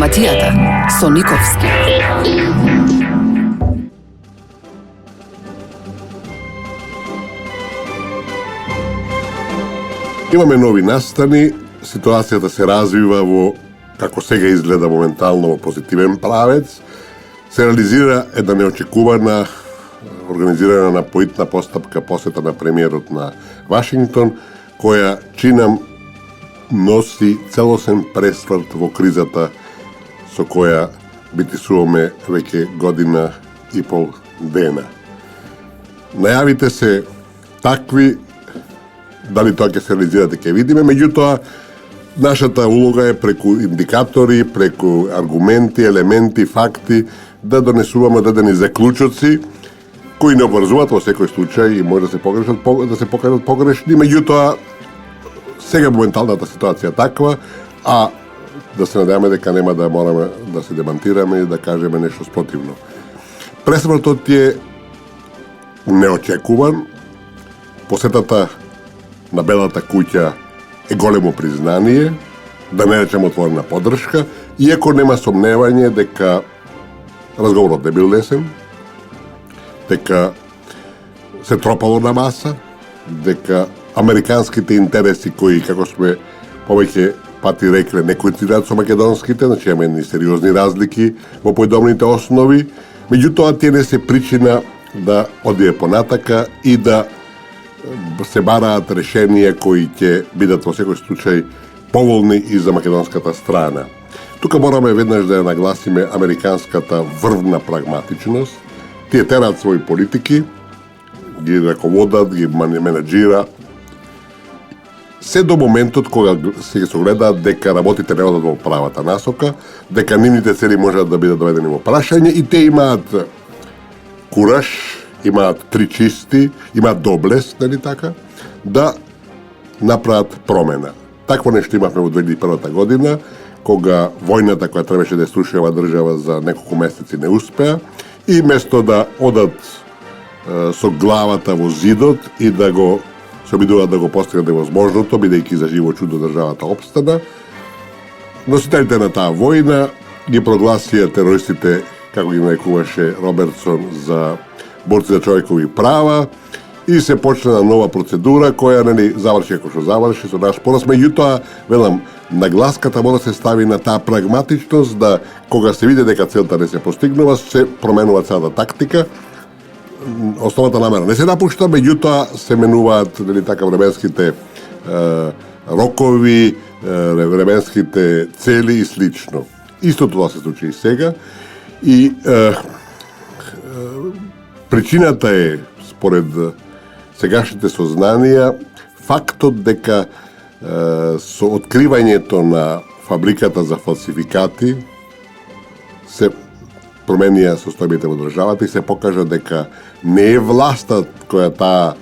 Информацијата со Никовски. Имаме нови настани, ситуацијата се развива во, како сега изгледа моментално, во позитивен правец. Се реализира една неочекувана, организирана на поитна постапка посета на премиерот на Вашингтон, која чинам носи целосен пресврт во кризата со која битисуваме веќе година и пол дена. Најавите се такви, дали тоа ќе се реализира ќе видиме, меѓутоа нашата улога е преку индикатори, преку аргументи, елементи, факти да донесуваме дадени заклучоци кои не обврзуваат во секој случај и може да се покажат погрешни, меѓутоа сега моменталната ситуација е таква, а да се надеваме дека нема да мораме да се демантираме и да кажеме нешто спротивно. Пресвртот е неочекуван, посетата на Белата куќа е големо признание, да не речем отворена поддршка, иако нема сомневање дека разговорот не бил лесен, дека се тропало на маса, дека американските интереси кои, како сме повеќе пати рекле, не коинцидираат со македонските, значи имаме едни сериозни разлики во поедомните основи, меѓутоа тие не се причина да одие понатака и да се бараат решенија кои ќе бидат во секој случај поволни и за македонската страна. Тука мораме веднаш да ја нагласиме американската врвна прагматичност. Тие тераат своји политики, ги раководат, ги менеджира, се до моментот кога се гледаат дека работите не одат во правата насока, дека нивните цели можат да бидат доведени во прашање и те имаат кураж, имаат три чисти, имаат доблест, нели така, да направат промена. Такво нешто имавме во 2001 година, кога војната која требаше да струши ова држава за неколку месеци не успеа и место да одат со главата во зидот и да го се обидуваат да го постигнат невозможното, бидејќи за живо чудо државата опстана, носителите на таа војна ги прогласија терористите, како ги нарекуваше Робертсон, за борци за човекови права и се почна нова процедура која нели заврши како што заврши со наш пораз, меѓутоа велам нагласката мора да се стави на таа прагматичност да кога се види дека целта не се постигнува, се променува целата тактика. Основната намера не се напушта, меѓутоа се менуваат нели така временските рокови, временските цели и слично. Исто тоа се случи и сега и причината е, според сегашните сознанија, фактот дека со откривањето на фабриката за фалсификати се променија состојбите во државата и се покажа дека не е властта која таа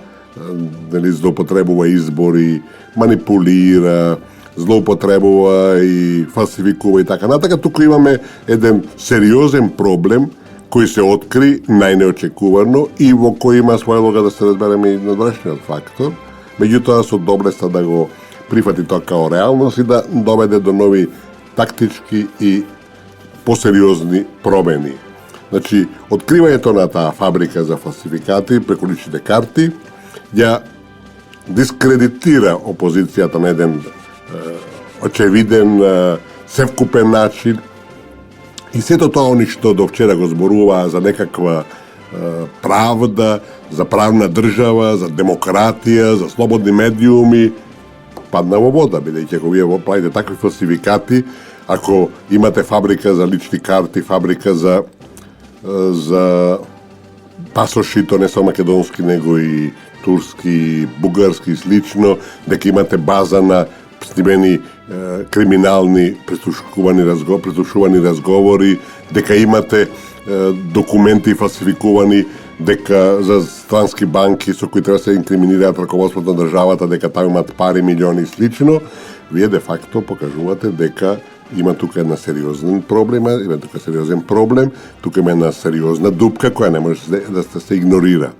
нели злоупотребува избори, манипулира, злоупотребува и фалсификува и така натака. Туку имаме еден сериозен проблем кој се откри најнеочекувано и во кој има своја лога да се разбереме и надворешниот фактор, меѓутоа со доблеста да го прифати тоа као реалност и да доведе до нови тактички и посериозни промени. Значи, откривањето на таа фабрика за фалсификати преку личните карти ја дискредитира опозицијата на еден очевиден, севкупен начин. И сето тоа они што до вчера го зборуваа за некаква правда, за правна држава, за демократија, за слободни медиуми, падна во вода, бидејќи ако вие правите такви фалсификати, ако имате фабрика за лични карти, фабрика за пасоши, то не само македонски, него и турски, бугарски и слично, дека имате база на снимени криминални прислушувани разговори, дека имате документи фалсификувани, дека за странски банки со кои треба се инкриминираат раководството на државата, дека таму имат пари, милиони и слично, вие де факто покажувате дека има тука една сериозен проблем, тука има една сериозна дупка која не може да се игнорира.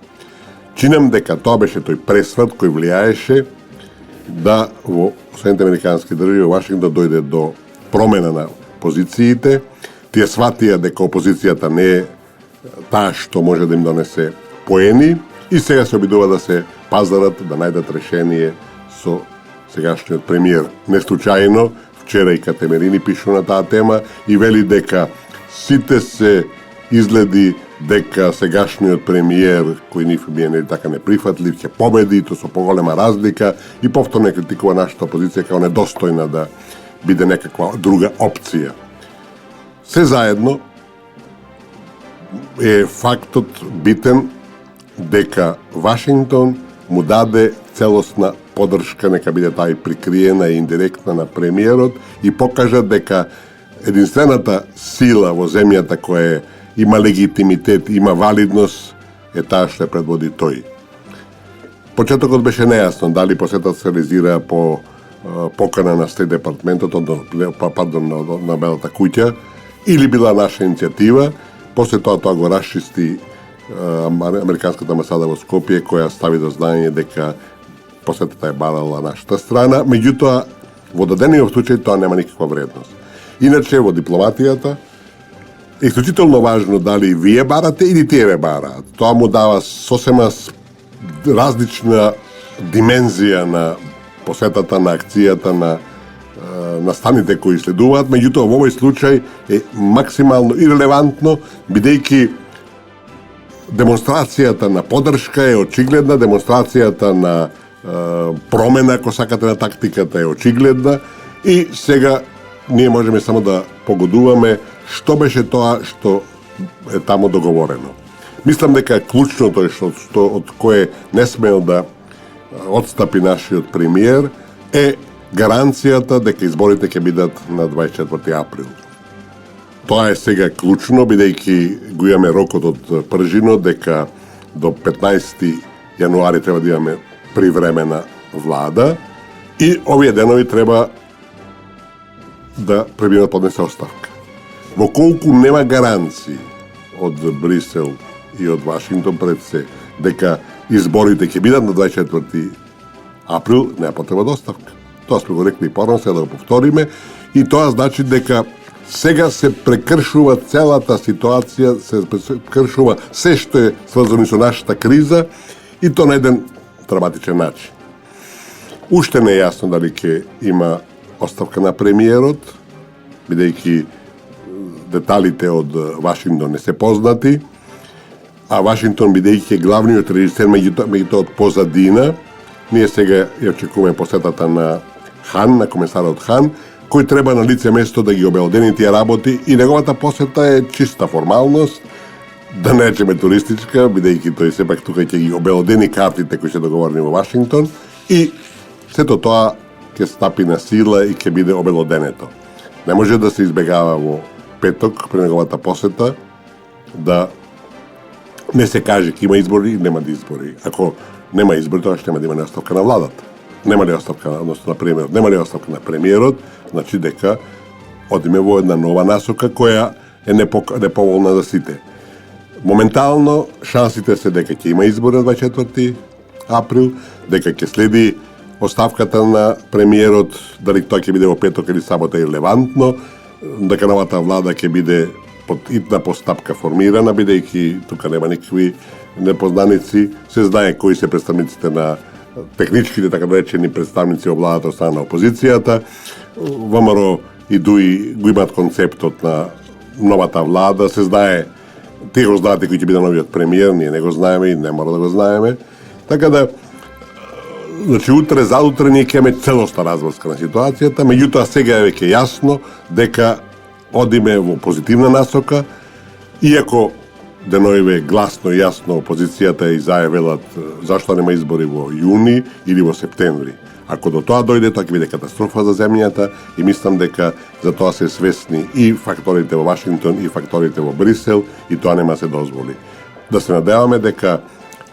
Чинам дека тоа беше тој пресврт кој влијаеше да во Соединените американски држави во Вашингтон дојде до промена на позициите, тие сватија дека опозицијата не е таа што може да им донесе поени и сега се обидува да се пазарат, да најдат решение со сегашниот премиер. Не случајно, вчера и Катемерини пишу на таа тема и вели дека сите се изгледи дека сегашниот премиер, кој нив би е така неприфатлив, ќе победи, и то со поголема разлика, и повторно не критикува нашата опозиција како недостојна да биде некаква друга опција. Се заедно е фактот битен дека Вашингтон му даде целосна поддршка, нека биде таа и прикриена и индиректна на премиерот, и покажа дека единствената сила во земјата која има легитимитет, има валидност, е таа што ја предводи тој. Почетокот беше нејасно дали посетата се реализира по покана на Стейт департментот, на Белата куќа, или била наша иницијатива. После тоа го расчисти Американската амбасада во Скопје, која стави до знаење дека посетата е барала нашата страна, меѓутоа во дадениот случај тоа нема никаква вредност. Иначе во дипломатијата е исклучително важно дали вие барате или тие ве бараат. Тоа му дава сосема различна димензија на посетата, на акцијата, на станите кои следуваат, меѓутоа во овој случај е максимално ирелевантно, бидејќи демонстрацијата на поддршка е очигледна, демонстрацијата на промена, ако сакате, на тактиката е очигледна, и сега ние можеме само да погодуваме што беше тоа што е таму договорено. Мислам дека клучното е што од кое не смел да отстапи нашиот премиер е гаранцијата дека изборите ќе бидат на 24 април. Тоа е сега клучно, бидејќи го имаме рокот од пржинот дека до 15 јануари треба да имаме привремена влада и овие денови треба да премиерот поднесе оставка. Во колку нема гаранции од Брисел и од Вашингтон пред се дека изборите ќе бидат на 24 април, нема потреба да оставка. Тоа сме го рекли и порано, сега да го повториме, и тоа значи дека сега се прекршува целата ситуација, се прекршува се што е сврзано со нашата криза, и то на еден драматичен начин. Уште не е јасно дали ќе има оставка на премиерот, бидејќи деталите од Вашингтон не се познати, а Вашингтон бидејќи главниот режисер меѓутоа од позадина, ние сега ја очекуваме посетата на Хан, на комесарот Хан, кој треба на лице место да ги обелодени тие работи, и неговата посета е чиста формалност, да не речеме туристичка, бидејќи тој сепак тука ќе ги обелодени картите кои се договорени во Вашингтон, и сето тоа ќе стапи на сила и ќе биде обелоденето. Не може да се избегава во петок при неговата посета да не се каже ќе има избори и нема да избори. Ако нема избори, тоа ќе нема да има оставка на владата. Нема ли оставка, односно на премиерот, нема ли оставка на премиерот, значи дека одиме во една нова насока која е неповолна за сите. Моментално шансите се дека ќе има избори на 24 април, дека ќе следи оставката на премиерот, дали тоа ќе биде во петок или сабота, е релевантно, дека новата влада ќе биде под итна постапка формирана, бидејќи тука нема никакви непознаници, се знае кои се представниците на техничките, така наречени представници во владата од страна на опозицијата. ВМРО и ДУИ го имаат концептот на новата влада, се знае, тие го знаете кој ќе биде новиот премиер, ние не го знаеме и не мора да го знаеме. Така да, значи утре, задутре ние ќе имаме целосна разврска на ситуацијата, меѓутоа сега е веќе јасно дека одиме во позитивна насока, иако деноиве гласно и јасно опозицијата и зајавелат зашто нема избори во јуни или во септември. Ако до тоа дојде, тоа ќе биде катастрофа за земјата, и мислам дека за тоа се свесни и факторите во Вашингтон и факторите во Брисел, и тоа нема се дозволи. Да се надеваме дека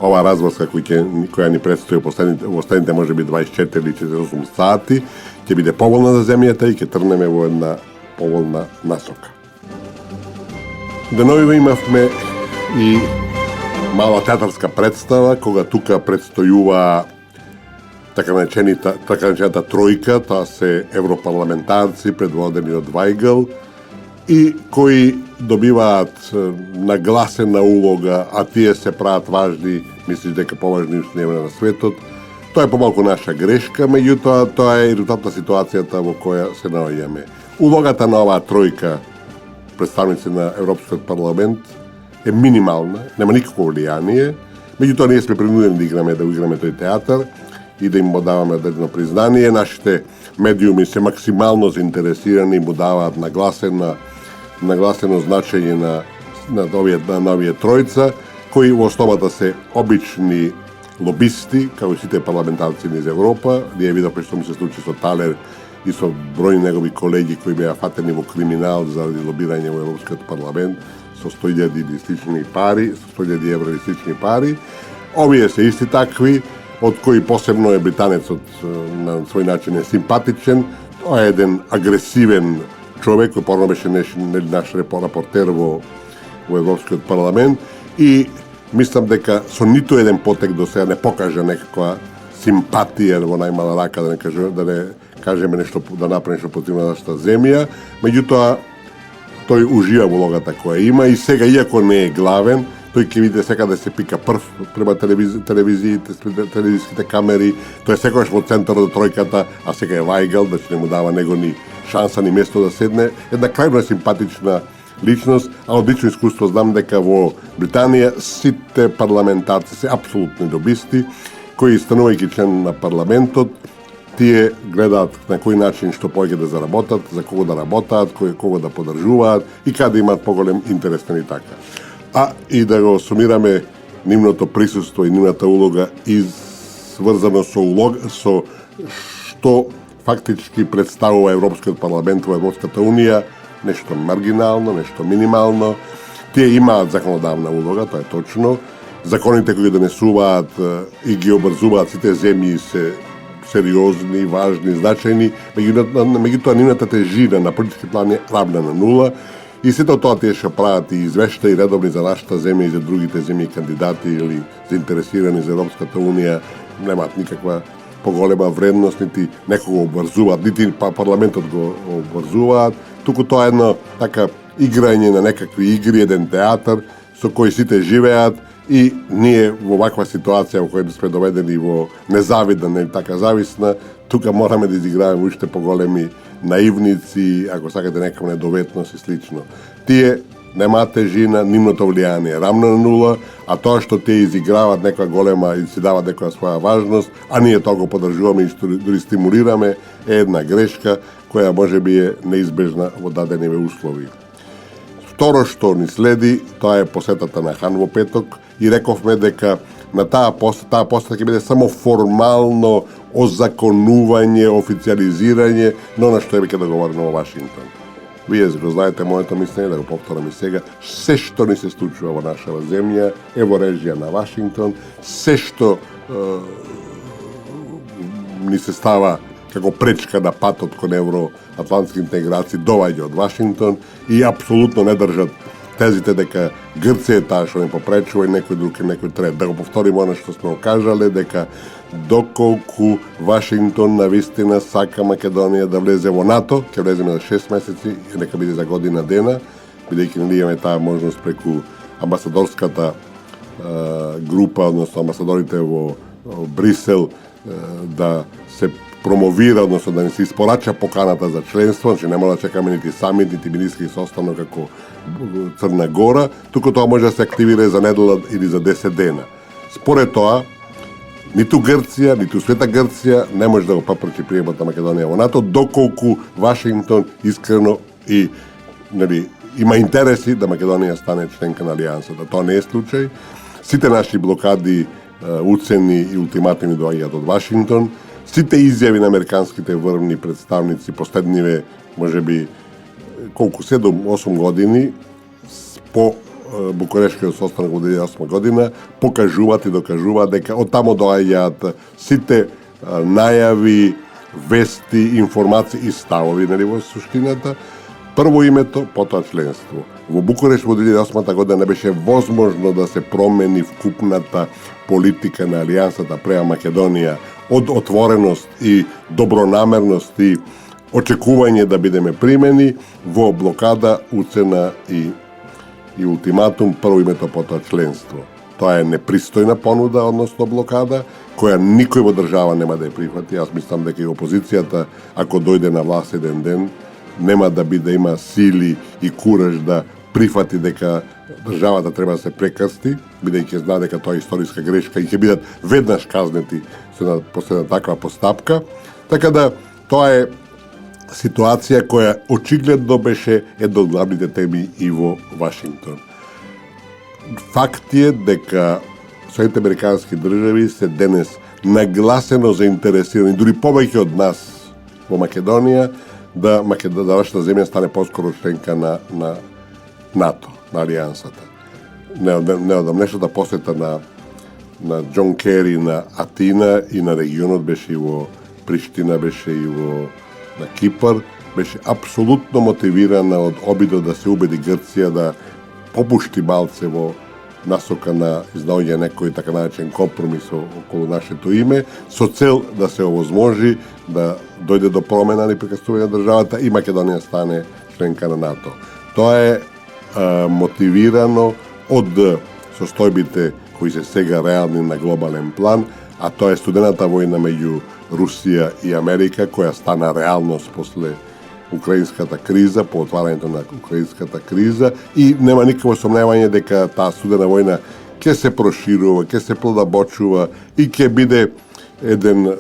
ова разврска која ни предстои во последните можеби 24 или 48 сати ќе биде поволна за земјата и ќе трнеме во една поволна насока. Деновиве имавме и мала театарска представа, кога тука предстојува така наречената тројка, тоа се европарламентарци предводени од Вајгл, и кои добиваат нагласена улога, а тие се прават важни, мислиш дека поважни уште нема на светот. Тоа е помалку наша грешка, меѓутоа тоа е резултат на ситуацијата во која се наоѓаме. Улогата на оваа тројка представници на Европскиот парламент е минимална, нема никакво влијание, меѓутоа ние сме принудени да играме тој театар и да им му даваме одредено признание. Нашите медиуми се максимално заинтересирани, му даваат нагласено значење на овие тројца, кои во основата се обични лобисти, како и сите парламентарци низ Европа. Ние видовме што му се случи со Талер и со бројни негови колеги кои беа фатени во криминал заради лобирање во Европскиот парламент со 100.000 листични пари, со 100.000 евро листични пари. Овие се исти такви, од кои посебно е британецот на свој начин е симпатичен. Тоа е еден агресивен човек, кој порано беше наш репортер во Европскиот парламент и мислам дека со ниту еден потек до сега не покажа некаква симпатија во најмала рака, да не кажеме нешто, да направи нешто против нашата земја. Меѓутоа, тој ужива во улогата која има и сега, иако не е главен, тој ќе види сега да се пика прв према телевизиските камери, тој е секогаш во центарот од тројката, а сега е Вајгал, да не му дава него ни шанса ни место да седне. Една крајно симпатична личност, а од лично искуство знам дека во Британија сите парламентарци се апсолутни лобисти, кои станувајќи член на парламентот, тие гледаат на кој начин што повеќе да заработат, за кого да работаат, кого да поддржуваат и каде имаат поголем интерес на така. А и да го сумираме нивното присуство и нивната улога сврзано со што фактички представува Европскиот парламент во Европската унија, нешто маргинално, нешто минимално. Тие имаат законодавна улога, тоа е точно. Законите кои донесуваат и ги обрзуваат сите земји се сериозни, важни, значајни, меѓутоа нивната тежина на политички план е равна на нула и сето тоа тие што прават и извештаи редовни за нашата земја и за другите земји кандидати или заинтересирани за Европската унија немаат никаква поголема вредност, нити некого обврзуваат, нити парламентот го обврзуваат, туку тоа е едно така играње на некакви игри, еден театар со кој сите живеат и ние во ваква ситуација во која сме доведени во незавидна, не така зависна, тука мораме да изиграваме уште поголеми наивници, ако сакате некаква недоветност и слично. Тие немаат тежина, нивното влијание е рамно на нула, а тоа што тие изиграваат некоја голема и си дават некоја своја важност, а ние тоа го поддржуваме и дури стимулираме, е една грешка која можеби е неизбежна во дадени услови. Второ што ни следи, тоа е посетата на Хан во петок и рековме дека на таа посета ќе биде само формално озаконување, официализирање на она што е веќе договорено во Вашингтон. Вие го знаете моето мислење, да го повторам и сега, се што ни се случува во нашава земја е во режија на Вашингтон, се што ни се става како пречка на патот кон евроатлантски интеграции доаѓа од Вашингтон и апсолутно не држат тезите дека Грција е таа што не попречува и некој друг и некој трет. Да го повториме она што сме кажале, дека доколку Вашингтон навистина сака Македонија да влезе во НАТО, ќе влеземе за 6 месеци и нека биде за година дена, бидејќи ние имаме таа можност преку амбасадорската група, односно амбасадорите во Брисел, да се промовира, односно да ни се испорача поканата за членство, значи не мора да чекаме нити самит, нити министерски состанок како Црна Гора, туку тоа може да се активира за недела или за 10 дена. Според тоа, ниту Грција, ниту Света Грција не може да го попречи приемот на Македонија во НАТО, доколку Вашингтон искрено и има интереси да Македонија стане членка на Алијансата. Тоа не е случај. Сите наши блокади, уцени и ултиматуми доаѓаат од Вашингтон. Сите изјави на американските врвни представници последниве, можеби, 7-8 години по Букурешкиот состанок во 2008 година покажуваат и докажуваат дека од тамо доаѓаат сите најави, вести, информации и ставови во суштината. Прво името, потоа членство. Во Букуреш во 2008 година не беше возможно да се промени вкупната политика на Алијансата према Македонија од отвореност и добронамерност и очекување да бидеме примени во блокада, уцена и ултиматум, прво името, потоа членство. Тоа е непристојна понуда, односно блокада, која никој во држава нема да ја прифати. Јас мислам дека и опозицијата, ако дојде на власт еден ден, нема да има сили и кураж да прифати дека државата треба да се прекрсти, бидејќи знае дека тоа е историска грешка и ќе бидат веднаш казнети после таква постапка. Така да, тоа е ситуација која очигледно беше една од главните теми и во Вашингтон. Факт е дека Соединените американски држави се денес нагласено заинтересирани, дури повеќе од нас во Македонија, да вашата земја стане поскоро членка на НАТО, на Алијансата. Неодамнешната посета на Џон Кери на Атина и на регионот беше и во Приштина, беше и на Кипар, беше апсолутно мотивирана од обидот да се убеди Грција да попушти малце во насока на изнаоѓање некој така наречен компромис околу нашето име, со цел да се овозможи да дојде до промена на прекратување на државата и Македонија стане членка на НАТО. Тоа е мотивирано од состојбите кои се сега реални на глобален план, а тоа е студената војна меѓу Русија и Америка, која стана реалност после украинската криза, по отварањето на украинската криза, и нема никакво сомневање дека таа студена војна ќе се проширува, ќе се продабочува и ќе биде еден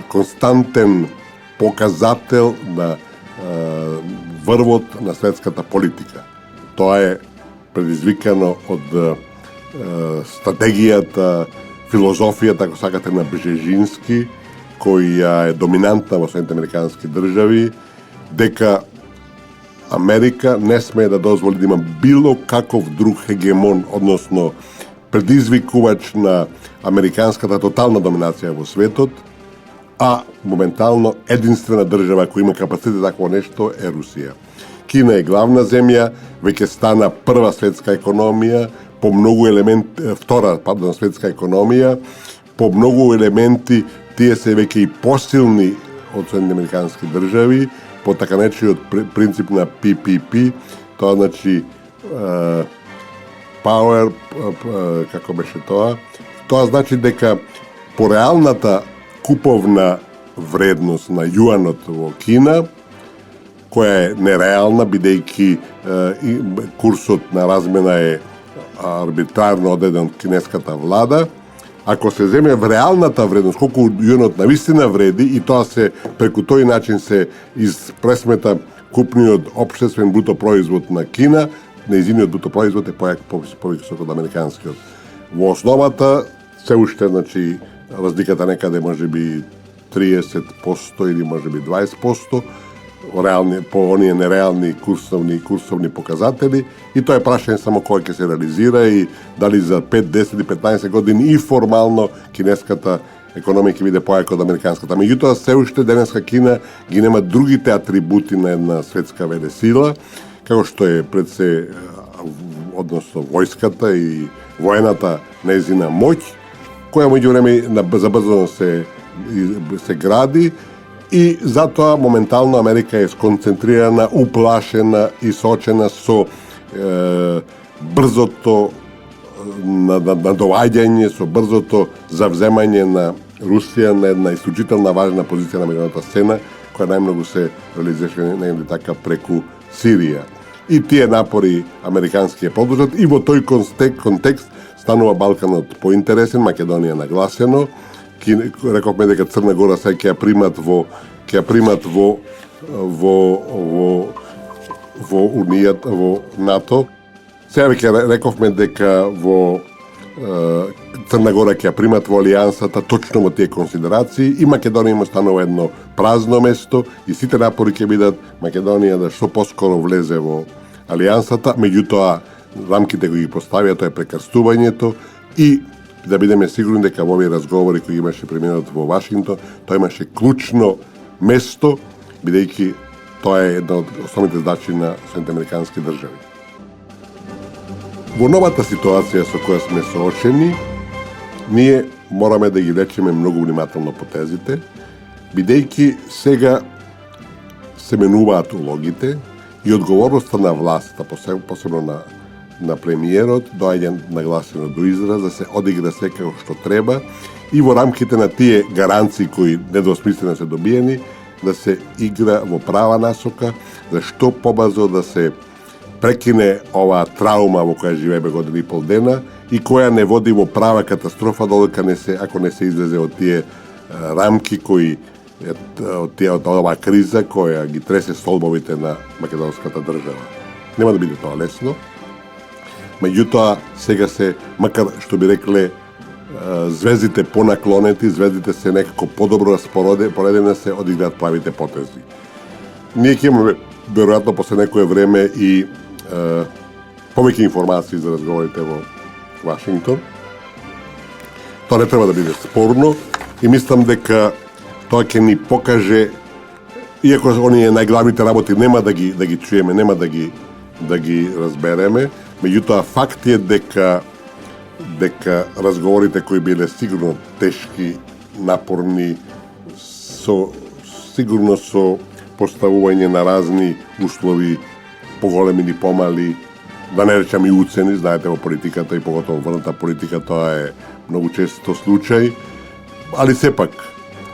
константен показател на врвот на светската политика. Тоа е предизвикано од стратегијата, филозофијата, ако сакате, на Бжежински, која е доминантна во Соединените американски држави, дека Америка не смее да дозволи да има било каков друг хегемон, односно предизвикувач на американската тотална доминација во светот, а моментално единствена држава која има капацитет такво нешто е Русија. Кина е главна земја, веќе стана прва светска економија, по многу елементи, втора светска економија, по многу елементи тие се веќе и посилни од Соединените американски држави, по така наречениот принцип на PPP, тоа значи power, како беше тоа? Тоа значи дека по реалната куповна вредност на јуанот во Кина, која е нереална, бидејќи курсот на размена е арбитрарно одреден од кинеската влада, ако се земе в реалната вредност, колку јуанот навистина вреди, и тоа се преку тој начин се испресмета купниот општествен бруто производ на Кина, нејзиниот бруто производ е повисок од американскиот. Во основата се уште, значи, разликата некаде може би 30% или може би 20%, по оние нереални курсовни показатели, и тоа е прашање само кој ќе се реализира и дали за 5, 10 или 15 години и формално кинеската економија ќе биде појака од американската. Меѓутоа, се уште денеска Кина ги нема другите атрибути на една светска велесила, како што е пред се, односно војската и воената нејзина моќ, која меѓувреме забрзано се гради, и затоа моментално Америка е сконцентрирана, уплашена и соочена со брзото надоаѓање, со брзото завземање на Русија на една исклучителна важна позиција на меѓународната сцена, која најмногу се реализира негде така преку Сирија. И тие напори американски ја подржат, и во тој контекст станува Балканот поинтересен, Македонија нагласено. Рековме дека Црна Гора сега ќе ја примат во Унијата, во НАТО. Сега веќе рековме дека во Црна Гора ќе ја примат во Алијансата точно во тие консидерации, и Македонија има станува едно празно место, и сите напори ќе бидат Македонија да што поскоро влезе во Алијансата, меѓутоа рамките кои ги поставија, тоа е прекрстувањето, и да бидеме сигурни дека во овие разговори кои имаше преминат во Вашингтон, тоа имаше клучно место, бидејќи тоа е една од основните задачи на Соединените американски држави. Во новата ситуација со која сме соочени, ние мораме да ги лечиме многу внимателно потезите, бидејќи сега се менуваат улогите и одговорноста на власта, посебно на премиерот, доаѓа нагласено до израз да се одигра секако што треба и во рамките на тие гаранции кои недвосмислено се добиени, да се игра во права насока, за што побрзо да се прекине оваа траума во која живееме година и пол дена и која не води во права катастрофа додека ако не се излезе од тие рамки кои од оваа криза која ги тресе столбовите на македонската држава. Нема да биде тоа лесно. Меѓутоа, сега се, макар што би рекле, звездите понаклонети, звездите се некако подобро распоредени, се одиграат правите потези. Ние ќе имаме, веројатно, после некое време и повеќе информации за разговорите во Вашингтон. Тоа не треба да биде спорно и мислам дека тоа ќе ни покаже, иако оние најглавните работи нема да ги чуеме, нема да ги разбереме, меѓутоа факт е дека разговорите кои биле сигурно тешки, напорни, сигурно со поставување на разни услови, поголеми или помали, да не речам и уцени, знаете во политиката и поготово врната политика, тоа е многу често случај, али сепак,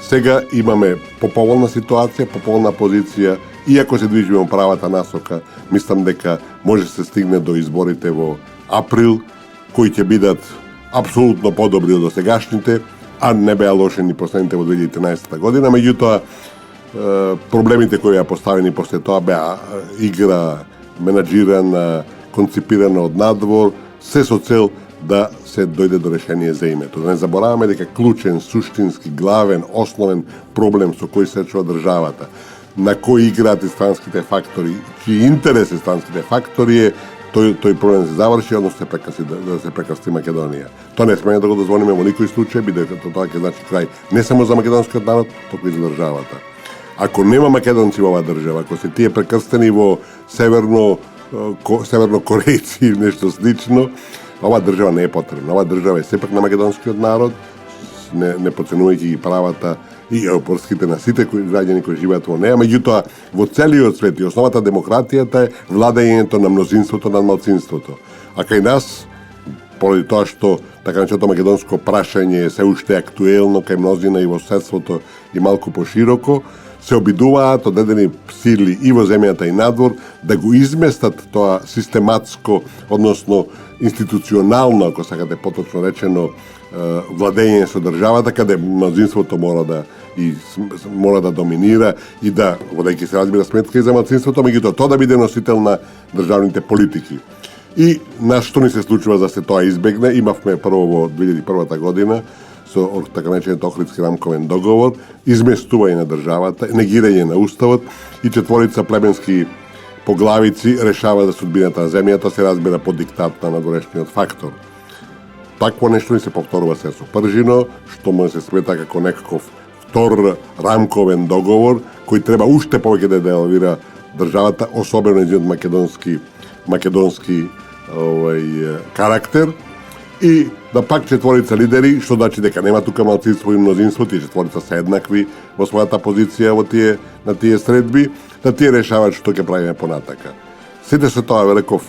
сега имаме поповолна ситуација, поповолна позиција, иако се движиме во правата насока, мислам дека може да се стигне до изборите во април, кои ќе бидат апсолутно подобри од досегашните, а не беа лоши ни последните во 2013 година, меѓутоа проблемите кои ја поставени после тоа беа игра менаџирана, конципирана од надвор, се со цел да се дојде до решение за името. Да не забораваме дека клучен, суштински, главен, основен проблем со кој се речува државата, на кој играат и странските фактори, чиј интерес е странските фактори е тој проблем да се заврши, односно да се прекрасти Македонија. Тоа не сме да го дозволиме во никој случај, бидејќи тоа ќе значи крај не само за македонскиот народ, туку и за државата. Ако нема македонци во оваа држава, ако се тие прекрстени во северно корејци или нешто слично, оваа држава не е потребна. Оваа држава е сепак на македонскиот народ, не поценувајќи ги правата и опорските на сите граѓани кои живеат во неа, меѓутоа во целиот свет и основата демократијата е владењето на мнозинството над малцинството. А кај нас, поради тоа што така нареченото македонско прашање е се уште актуелно кај мнозина и во светството и малку пошироко, се обидуваат одредени сили и во земјата и надвор да го изместат тоа систематско, односно институционално, ако сакате поточно речено, владење со државата, каде мнозинството мора да доминира и да, водејќи се разбира сметка и за малцинството, меѓутоа тоа да биде носител на државните политики. И на што ни се случува за се тоа избегне, имавме прво во 2001 година со така наречениот Охридски рамковен договор, изместување на државата, негирање на уставот и четворица племенски поглавици решава за судбината на земјата, се разбира по диктат на надворешниот фактор. Такво нешто ни се повторува се со пржино, што може се смета како некаков втор рамковен договор, кој треба уште повеќе да деловира државата, особено нејзиниот македонски карактер, и да пак четворица лидери, што значи дека нема тука малцинство и мнозинство, тие четворица се еднакви во својата позиција на тие средби, да тие решаваат што ќе правиме понатака. Сите се тоа, реков,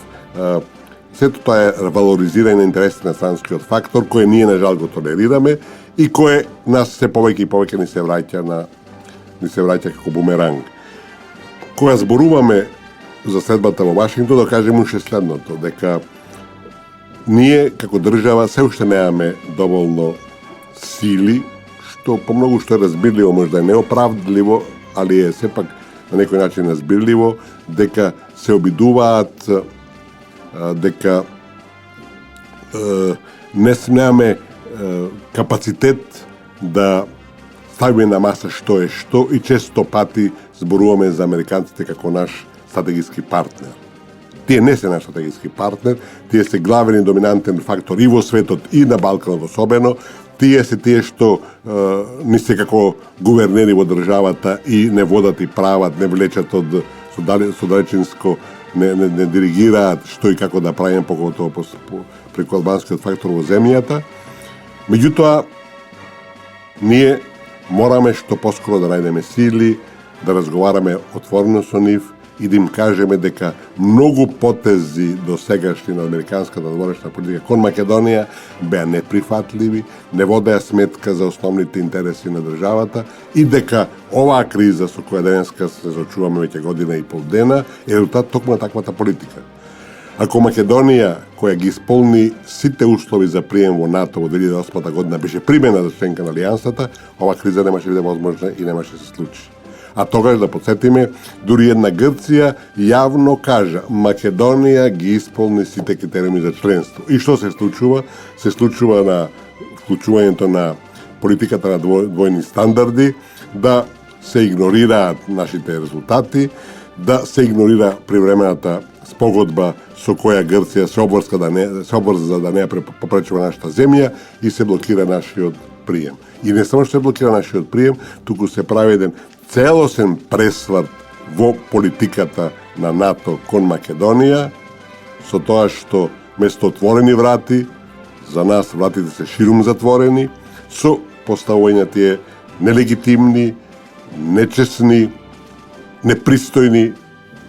сето тоа е валоризирање на интересите на странскиот фактор, кој ние на жал го толерираме и кој нас се повеќе и повеќе ни се враќа како бумеранг. Кога зборуваме за следбата во Вашингтон, да кажем уште следното, дека ние како држава се уште немаме доволно сили, што по многу што е разбирливо, можда е неоправдливо, али е сепак на некој начин разбирливо, дека се обидуваат, дека не немаме капацитет да ставиме на маса што е што и често пати зборуваме за американците како наш стратегиски партнер. Тие не се наш стратегиски партнер, тие се главен и доминантен фактор и во светот и на Балканот особено, тие што ни се како гувернери во државата и не водат и прават, не влечат од содалечинско, не диригираат што и како да правиме поготово преку албанскиот фактор во земјата. Меѓутоа, ние мораме што поскоро да најдеме сили, да разговараме отворено со нив и да им кажеме дека многу потези до сегашни на американската дворешна политика кон Македонија беа неприфатливи, не водеа сметка за основните интереси на државата и дека оваа криза со која денеска се соочуваме веќе година и пол дена е резултат токму на таквата политика. Ако Македонија, која ги исполни сите услови за прием во НАТО во 2008 година, беше примена за членка на Алијансата, оваа криза немаше биде возможна и немаше да се случи. А тогаш, да подсетиме, дури една Грција јавно кажа Македонија ги исполни сите критериуми за членство. И што се случува? Се случува на вклучувањето на политиката на двојни стандарди, да се игнорираат нашите резултати, да се игнорира привремената спогодба со која Грција се обврза да не ја попречува нашата земја и се блокира нашиот прием. И не само што се блокира нашиот прием, туку се прави еден целосен пресврт во политиката на НАТО кон Македонија, со тоа што место отворени врати, за нас вратите се ширум затворени, со поставување тие нелегитимни, нечесни, непристојни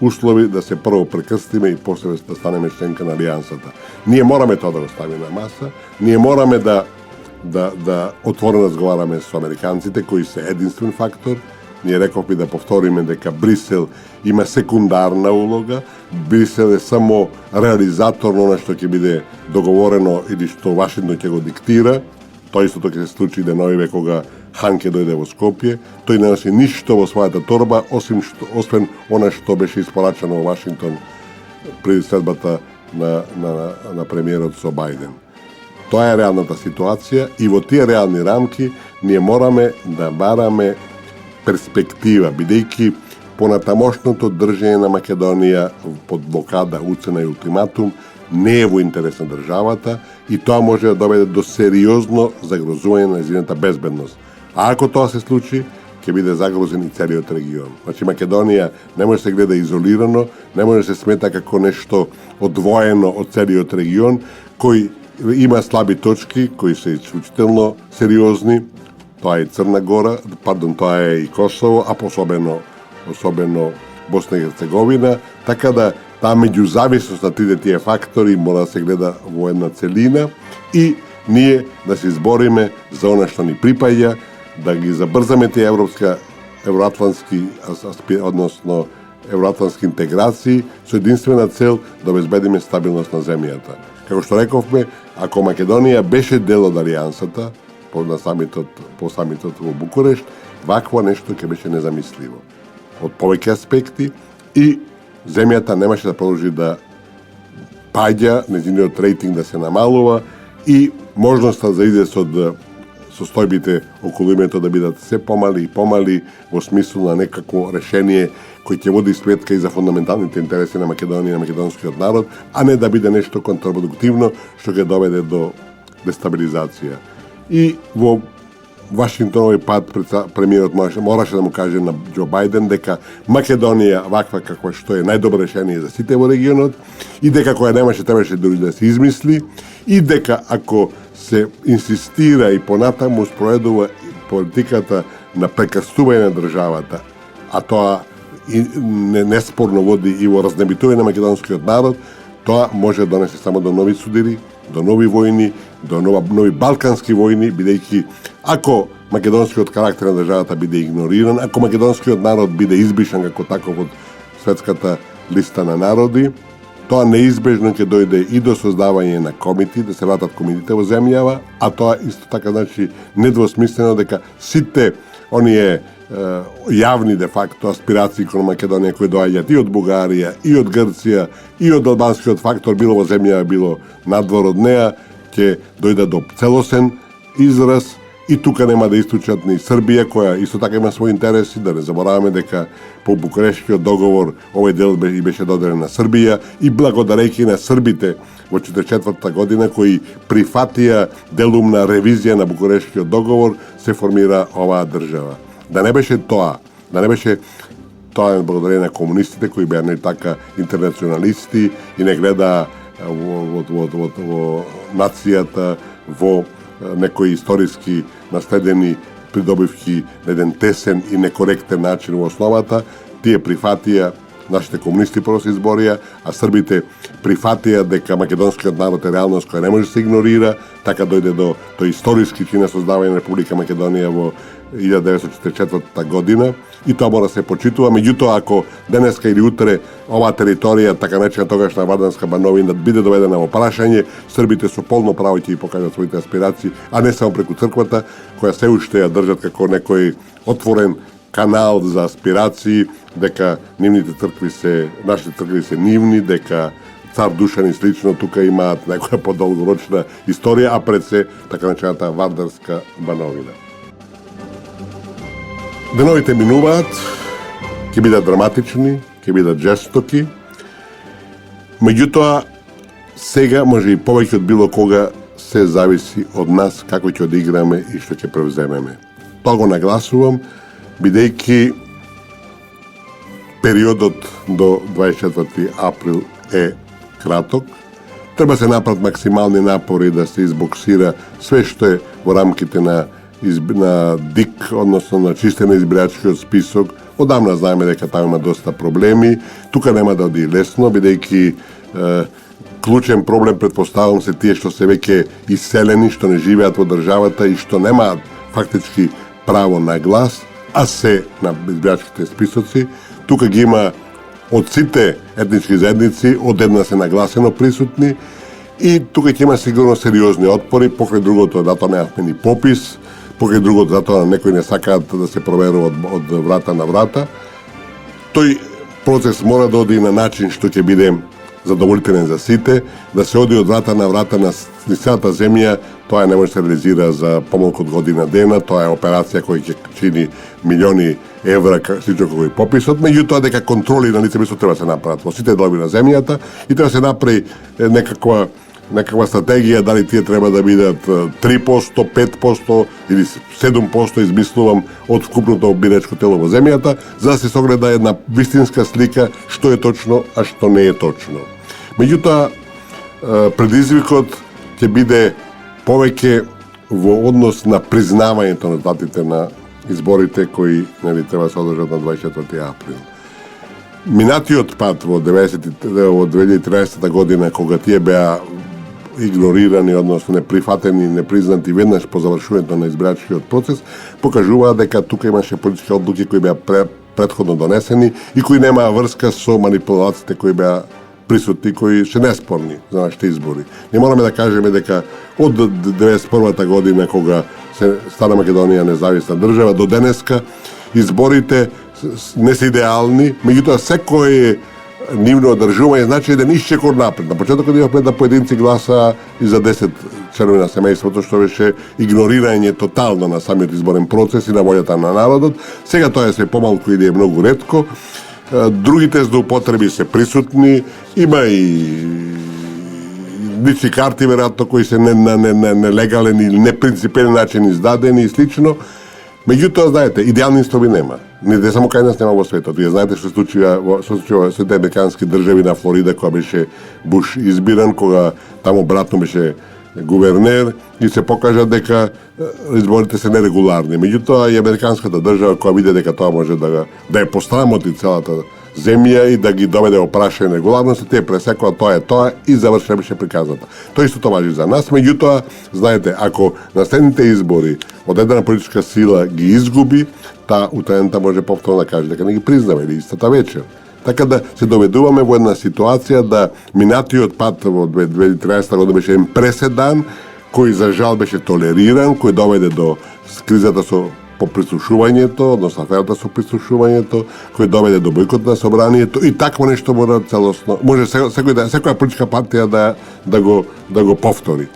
услови да се прво прекрстиме и после да станеме членка на Алијансата. Ние мораме тоа да го ставиме на маса, ние мораме да отворено разговараме со американците кои се единствен фактор. Ние рековме да повториме дека Брисел има секундарна улога, Брисел е само реализатор на она што ќе биде договорено или што Вашингтон ќе го диктира. Тоа истото ќе се случи деновиве кога Хан ќе дојде во Скопје. Тој не носи ништо во својата торба, освен она што беше испорачано во Вашингтон преди следбата на премиерот со Бајден. Тоа е реалната ситуација и во тие реални рамки ние мораме да бараме перспектива, бидејќи понатамошното држење на Македонија под блокада, уцена и ултиматум не е во интерес на државата и тоа може да доведе до сериозно загрозување на нејзината безбедност. А ако тоа се случи, ќе биде загрозен и целиот регион. Значи Македонија не може да се гледа изолирано, не може да се смета како нешто одвоено од целиот регион, кој има слаби точки, кои се исклучително сериозни. Тоа е Црна Гора, тоа е и Косово, а особено Босна и Херцеговина, така да таа меѓузависност на трите тие фактори мора да се гледа во една целина и ние да се избориме за она што ни припаѓа, да ги забрзаме тие евроатлантски, односно евроатлантски интеграции со единствена цел да обезбедиме стабилност на земјата. Како што рековме, ако Македонија беше дел од Алијансата, по самитот во Букурешт, вакво нешто ќе беше незамисливо. Од повеќе аспекти и земјата немаше да продолжи да паѓа, нејзиниот рейтинг да се намалува и можноста за излез од состојбите околу името да бидат се помали и помали во смислу на некакво решение кој ќе води сметка и за фундаменталните интереси на Македонија и на македонскиот народ, а не да биде нешто контрпродуктивно што ќе доведе до дестабилизација. И во Вашингтон овој пат премиерот мораше да му каже на Џо Бајден дека Македонија ваква каква што е најдобро решение за сите во регионот и дека која немаше требаше да се измисли и дека ако се инсистира и понатаму спроведува политиката на прекрстување на државата, а тоа неспорно води и во разнебитување на македонскиот народ, тоа може да донесе само до нови судири, до нови војни, до нови балкански војни, бидејќи ако македонскиот карактер на државата биде игнориран, ако македонскиот народ биде избришан како таков од светската листа на народи, тоа неизбежно ќе дојде и до создавање на комити, да се вратат комитите во земјава, а тоа исто така значи недвосмислено дека сите оние јавни де факто аспирации кон Македонија кои доаѓаат и од Бугарија, и од Грција, и од албанскиот фактор, било во земја, било надвор од неа, ќе дојде до целосен израз и тука нема да исклучат ни Србија, која исто така има своји интереси, да не забораваме дека по Букурештскиот договор овој дел беше доделен на Србија и благодарејќи на србите во 1944 година кои прифатија делумна ревизија на Букурештскиот договор, се формира оваа држава. Да не беше тоа благодарение на комунистите кои беа не така интернационалисти и не гледаа во нацијата, во некои историски наследени придобивки на еден тесен и некоректен начин во основата, тие прифатија, нашите комунисти прво се изборија, а србите прифатија дека македонскиот народ е реалност која не може да се игнорира, така дојде до историски чин на создавање на Република Македонија во 1944 година и тоа мора да се почитува. Меѓутоа, ако денеска или утре оваа територија, така наречена тогашна Вардарска Бановина, биде доведена во прашање, србите со полно право ќе ги покажат своите аспирации, а не само преку црквата, која се уште ја држат како некој отворен канал за аспирации, дека нивните цркви се, нашите цркви се нивни, дека цар Душан и слично тука имаат некоја подолгорочна историја, а пред се така наречената Вардарска Бановина. Деновите минуваат, ќе бидат драматични, ќе бидат жестоки, меѓутоа сега може и повеќе од било кога се зависи од нас како ќе одиграме и што ќе превземеме. Тоа го нагласувам, бидејќи периодот до 24 април е краток. Треба се направат максимални напори да се избоксира све што е во рамките на ДИК, односно на чистење избирачкиот список. Одамна знаеме дека таму има доста проблеми. Тука нема да оди лесно, бидејќи клучен проблем предпоставам се тие што се веќе иселени, што не живеат во државата и што немаат фактички право на глас, а се на избирачките списоци. Тука ги има од сите етнички заедници, од една се нагласено присутни и тука ќе има сигурно сериозни отпори, покрај другото, затоа немавме ни попис, покрај другото, затоа некои не сакаат да се проверува од врата на врата. Тој процес мора да оди на начин што ќе биде задоволителен за сите, да се оди од врата на целата земја. Тоа не може да се реализира за помалку од година дена, тоа е операција која ќе чини милиони евра, слично како и пописот, меѓутоа дека контроли на лице место треба да се направат во сите делови на земјата и треба да се направи некаква стратегија, дали тие треба да бидат 3%, 5% или 7%, измислувам, од вкупното бирачко тело во земјата, за да се согледа една вистинска слика што е точно, а што не е точно. Меѓутоа, предизвикот ќе биде повеќе во однос на признавањето на датите на изборите кои треба да се одржат на 24 април. Минатиот пат во 2013 година, кога тие беа игнорирани, односно неприфатени, непризнати веднаш по завршувањето на избирачкиот процес, покажува дека тука имаше политички одлуки кои беа претходно донесени и кои немаа врска со манипулациите кои беа присутни, кои се неспорни за нашите избори. Не мораме да кажеме дека од 1991 година, кога се стана Македонија независна држава, до денеска изборите не се идеални, меѓутоа секој нивно одржување значи еден исчекор напред. На почетокот имавме да поединци гласа и за 10 членови на семејството, што беше игнорирање тотално на самиот изборен процес и на волјата на народот. Сега тоа е се помалку или е многу ретко. Другите злоупотреби се присутни, има и лични карти, веројатно, кои се нелегален или непринципелен начин издадени и слично. Меѓутоа, знаете, идеални стови нема. Не само кај нас нема во светот. Вие знаете што се случува во сите американски држави, на Флорида, кога беше Буш избиран, кога таму братно беше гувернер и се покажа дека изборите се нерегуларни. Меѓутоа и американската држава, која виде дека тоа може да ја пострамоти целата земја и да ги доведе во прашање регуларност, тие пресекува тоа е тоа и завршеше приказната. Тоа истото важи за нас, меѓутоа, знаете, ако на следните избори од една политичка сила ги изгуби, таа утајната може повторно да каже дека не ги признава или истата вечер. Така да се доведуваме во една ситуација да минатиот пат во 2013 година беше еден преседан кој за жал беше толериран, кој доведе до кризата по прислушувањето, односно аферата со прислушувањето, кој доведе до бојкот на собранието и такво нешто мора целосно. Може секоја политичка партија да го повтори.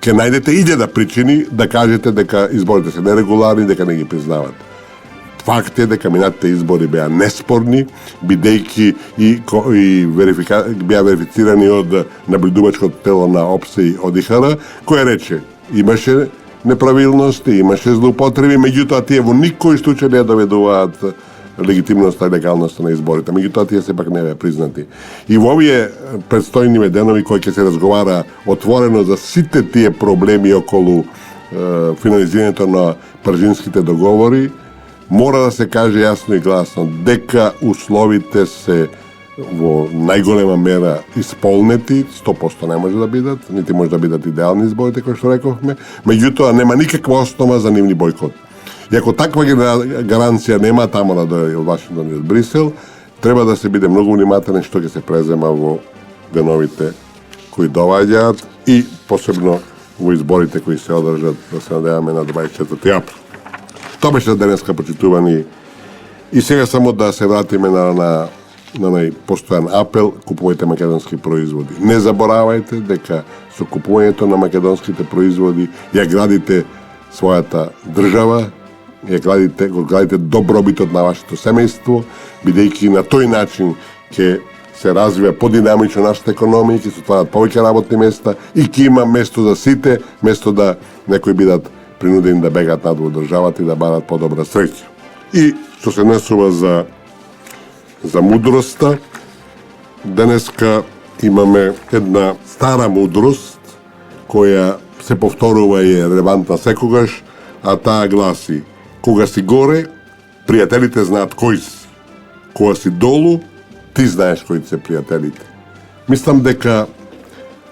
Ке најдете 1000 причини да кажете дека изборите се нерегуларни, дека не ги признават. Факт е дека минатите избори беа неспорни, бидејќи беа верифицирани од наблюдувачкото тело на ОПСЕ и ОДИХР, кој рече имаше неправилности, имаше злоупотреби, меѓутоа тие во никој случај не доведуваат легитимноста и легалноста на изборите. Меѓутоа тие сепак не беа признати. И во овие предстојни денови кои ќе се разговара отворено за сите тие проблеми околу финализирањето на Парижинските договори, мора да се каже јасно и гласно дека условите се во најголема мера исполнети, 100% не може да бидат, нити може да бидат идеални изборите, кои што рековме, меѓутоа нема никаква основа за нивни бойкот. И ако таква гаранција нема тамо да дојде од Вашингтон и од Брисел, треба да се биде многу внимателен што ќе се презема во деновите кои доаѓаат и посебно во изборите кои се одржат, да се надеваме, на 24 април. Тоа беше денеска, почитувани. И сега само да се вратиме на најпостојан апел: купувајте македонски производи. Не заборавајте дека со купувањето на македонските производи ја градите својата држава, го градите добробитот на вашето семејство, бидејќи на тој начин ќе се развива подинамично нашата економија, ќе се отварат повеќе работни места и ќе има место за сите, место да некои бидат принудени да бегаат надвор државата и да барат подобра среќа. И што се однесува за мудроста, денеска имаме една стара мудрост која се повторува и е релевантна секогаш, а таа гласи: кога си горе, пријателите знаат кои си. Кога си долу, ти знаеш кои се пријателите. Мислам дека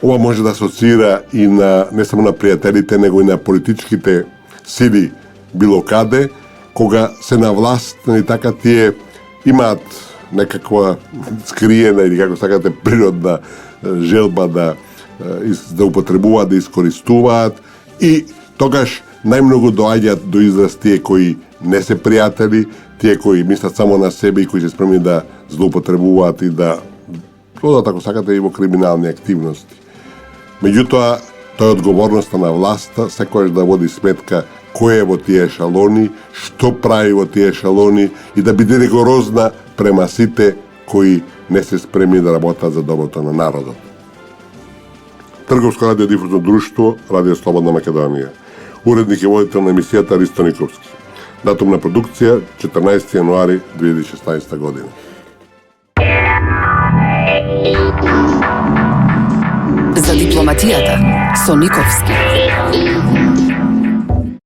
ова може да асоцира и на не само на пријателите, него и на политичките сили било каде, кога се на власт, нали така, тие имаат некаква скриена или како сакате природна желба да употребуваат, да искористуваат, и тогаш најмногу доаѓаат до израз тие кои не се пријатели, тие кои мислат само на себе и кои се спремни да злоупотребуваат и да одат, ако сакате, и во криминални активности. Меѓутоа, тоа е одговорноста на власта, секојаш да води сметка кој е во тие ешалони, што прави во тие ешалони и да биде ригорозна према сите кои не се спремни да работат за доброто на народот. Трговско радиодифузно друштво, Радио Слободна Македонија. Уредник и водител на емисијата Ристо Никовски. Датум на продукција 14 јануари 2016 година. За дипломатијата со Никовски.